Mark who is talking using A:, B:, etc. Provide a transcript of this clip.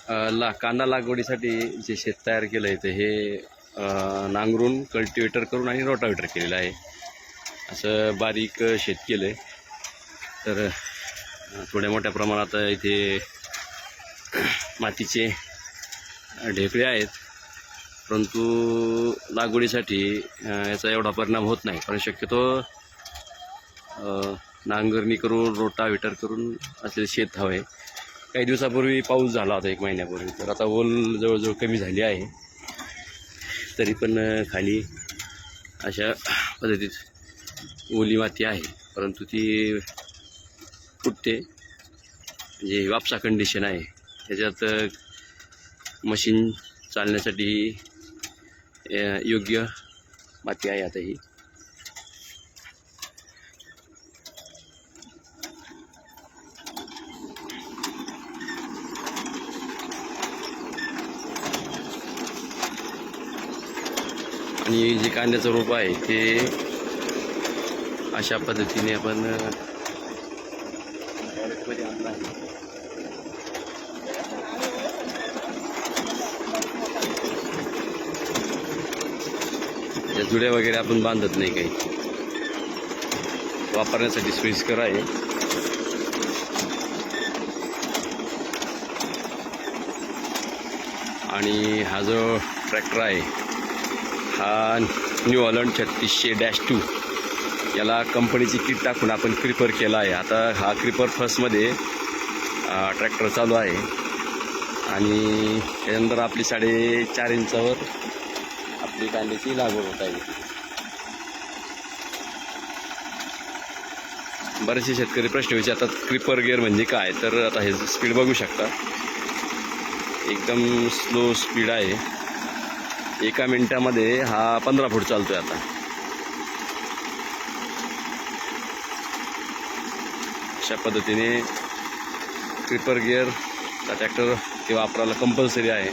A: कांदा लागवडीसाठी जे शेत तयार केलं आहे ते हे नांगरून कल्टिवेटर करून आणि रोटावेटर केलेलं आहे. असं बारीक शेत केलं आहे. तर थोड्या मोठ्या प्रमाणात इथे मातीचे ढेकळे आहेत, परंतु लागवडीसाठी याचा एवढा परिणाम होत नाही. पण शक्यतो नांगरणी करून रोटावेटर करून असलेले शेत हवं आहे. काही दिवसापूर्वी पाऊस झाला होता, 1 महिन्यापूर्वी, तर आता ओल जवळजवळ कमी झाली आहे. तरी पण खाली अशा पद्धतीत ओली माती आहे, परंतु ती फुटते. म्हणजे वापसा कंडिशन आहे. त्याच्यात मशीन चालण्यासाठी योग्य माती आहे आता ही. आणि जे कांद्याचं रोप आहे ते अशा पद्धतीने आपण मध्ये आणलं आहे. या जुड्या वगैरे आपण बांधत नाही, काही वापरण्यासाठी सोयीस्कर आहे. आणि हा जो ट्रॅक्टर आहे हा न्यू हॉलंड 3600-2 याला कंपनीची किट टाकून आपण क्रिपर केला आहे. आता हा क्रिपर फर्स्टमध्ये ट्रॅक्टर चालू आहे आणि त्यानंतर आपली 4.5 इंचावर आपली कांद्याची लागवड होत आहे. बरेचसे शेतकरी प्रश्न विचारतात क्रिपर गिअर म्हणजे काय, तर आता हे स्पीड बघू शकता, एकदम स्लो स्पीड आहे. 1 मिनिटामध्ये हा 15 फूट चालतोय. आता अशा पद्धतीने क्रिपर गिअर ट्रॅक्टर ते वापरायला कंपल्सरी आहे.